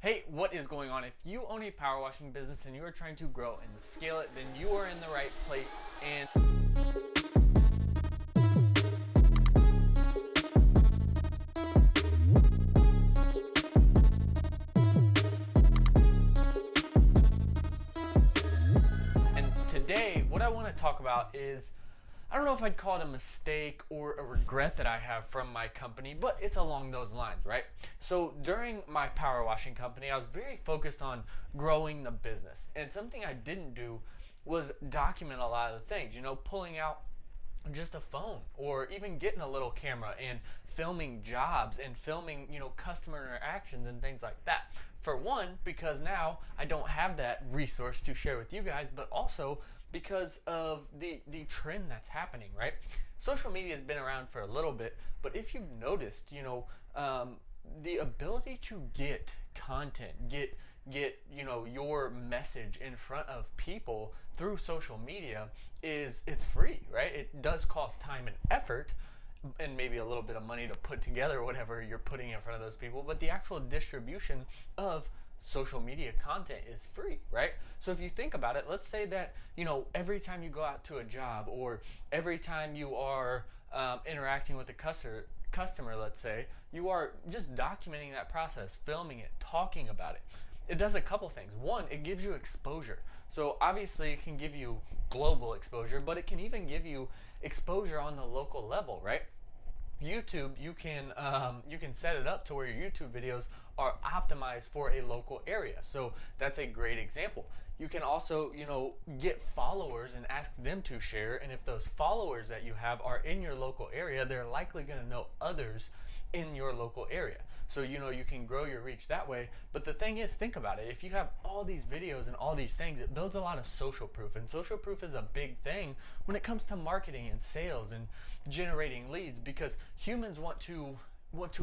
Hey, what is going on? If you own a power washing business and you are trying to grow and scale it, then you are in the right place. And today, what I want to talk about is, I don't know if I'd call it a mistake or a regret that I have from my company, but it's along those lines, right? So during my power washing company, I was very focused on growing the business. And something I didn't do was document a lot of the things, pulling out just a phone or even getting a little camera and filming jobs and filming customer interactions and things like that. For one, because now I don't have that resource to share with you guys, but also because of the trend that's happening, right? Social media has been around for a little bit, but if you've noticed, the ability to get content, get your message in front of people through social media it's free, right? It does cost time and effort and maybe a little bit of money to put together whatever you're putting in front of those people, but the actual distribution of social media content is free, right? So if you think about it, let's say that every time you go out to a job or every time you are interacting with a customer, let's say, you are just documenting that process, filming it, talking about it. It does a couple things. One, it gives you exposure. So obviously it can give you global exposure, but it can even give you exposure on the local level, right? YouTube, you can set it up to where your YouTube videos are optimized for a local area. So that's a great example. You can also, get followers and ask them to share. And if those followers that you have are in your local area, they're likely going to know others in your local area. So, you can grow your reach that way. But the thing is, think about it. If you have all these videos and all these things, it builds a lot of social proof. And social proof is a big thing when it comes to marketing and sales and generating leads, because humans want to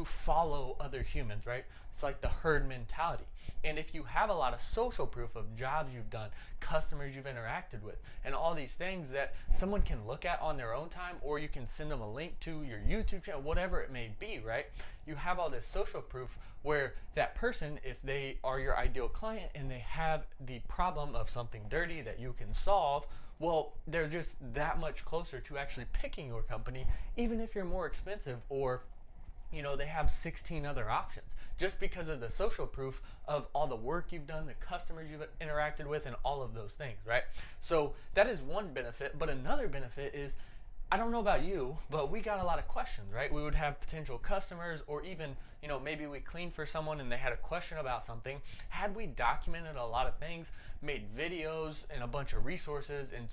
follow other humans, right? It's like the herd mentality. And if you have a lot of social proof of jobs you've done, customers you've interacted with, and all these things that someone can look at on their own time, or you can send them a link to your YouTube channel, whatever it may be, right? You have all this social proof where that person, if they are your ideal client and they have the problem of something dirty that you can solve, well, they're just that much closer to actually picking your company, even if you're more expensive or they have 16 other options, just because of the social proof of all the work you've done, the customers you've interacted with, and all of those things, right? So that is one benefit. But another benefit is, I don't know about you, but we got a lot of questions, right? We would have potential customers, or even, maybe we cleaned for someone and they had a question about something. Had we documented a lot of things, made videos and a bunch of resources and,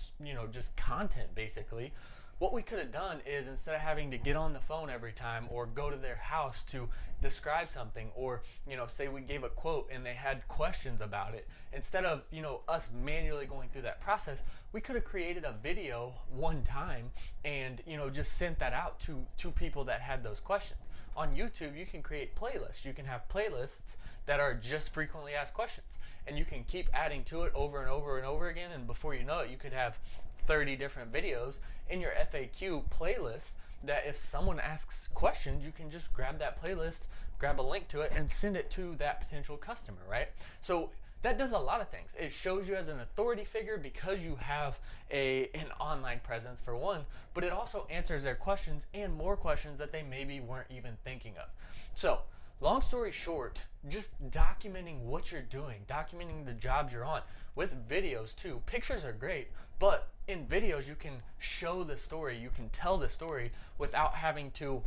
just content basically, what we could have done is, instead of having to get on the phone every time or go to their house to describe something, or say we gave a quote and they had questions about it, instead of us manually going through that process, we could have created a video one time and just sent that out to people that had those questions. On YouTube, you can create playlists. You can have playlists that are just frequently asked questions, and you can keep adding to it over and over and over again, and before you know it, you could have 30 different videos in your FAQ playlist that if someone asks questions, you can just grab that playlist, grab a link to it, and send it to that potential customer, right? So that does a lot of things. It shows you as an authority figure because you have an online presence, for one, but it also answers their questions and more questions that they maybe weren't even thinking of. So long story short, just documenting what you're doing, documenting the jobs you're on, with videos too. Pictures are great, but in videos you can show the story, you can tell the story without having to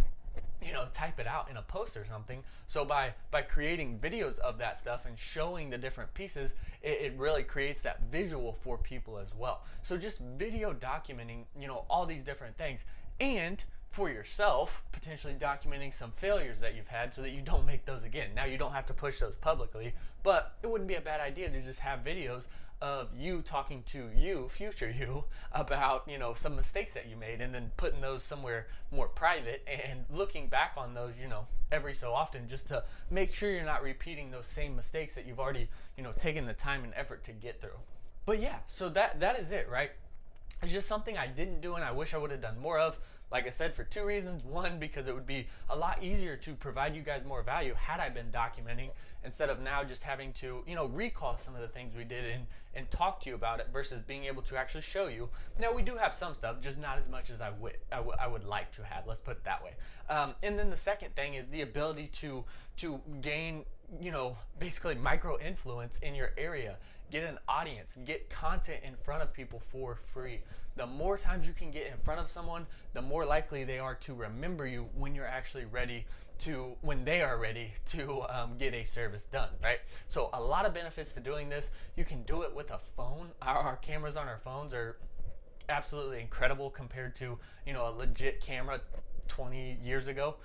type it out in a post or something. So by creating videos of that stuff and showing the different pieces, it really creates that visual for people as well. So just video documenting, all these different things, and for yourself, potentially documenting some failures that you've had so that you don't make those again. Now, you don't have to push those publicly, but it wouldn't be a bad idea to just have videos of you talking to you, future you, about some mistakes that you made, and then putting those somewhere more private and looking back on those every so often, just to make sure you're not repeating those same mistakes that you've already taken the time and effort to get through. But yeah, so that is it, right? It's just something I didn't do and I wish I would have done more of. Like I said, for two reasons. One, because it would be a lot easier to provide you guys more value had I been documenting, instead of now just having to, recall some of the things we did and talk to you about it, versus being able to actually show you. Now, we do have some stuff, just not as much as I would like to have. Let's put it that way. And then the second thing is the ability to gain, basically micro influence in your area, get an audience, get content in front of people for free. The more times you can get in front of someone, the more likely they are to remember you when you're actually ready to, when they are ready to get a service done, right? So a lot of benefits to doing this. You can do it with a phone. Our cameras on our phones are absolutely incredible compared to, a legit camera 20 years ago.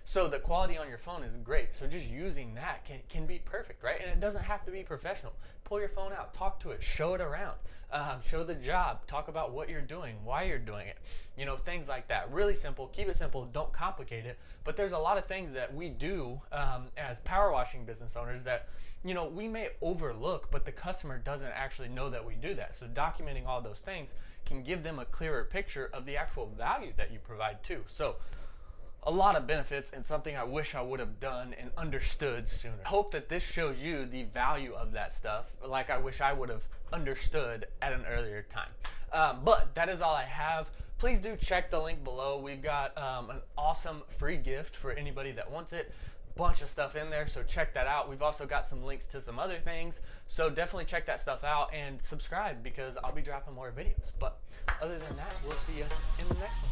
So the quality on your phone is great. So just using that can be perfect, right? And it doesn't have to be professional. Pull your phone out, talk to it, show it around, show the job, talk about what you're doing, why you're doing it, things like that. Really simple. Keep it simple. Don't complicate it. But there's a lot of things that we do as power washing business owners that we may overlook, but the customer doesn't actually know that we do that. So documenting all those things can give them a clearer picture of the actual value that you provide too. So a lot of benefits, and something I wish I would have done and understood sooner. I hope that this shows you the value of that stuff, like I wish I would have understood at an earlier time. But that is all I have. Please do check the link below. We've got an awesome free gift for anybody that wants it. Bunch of stuff in there, so check that out. We've also got some links to some other things, so definitely check that stuff out and subscribe, because I'll be dropping more videos. But other than that, we'll see you in the next one.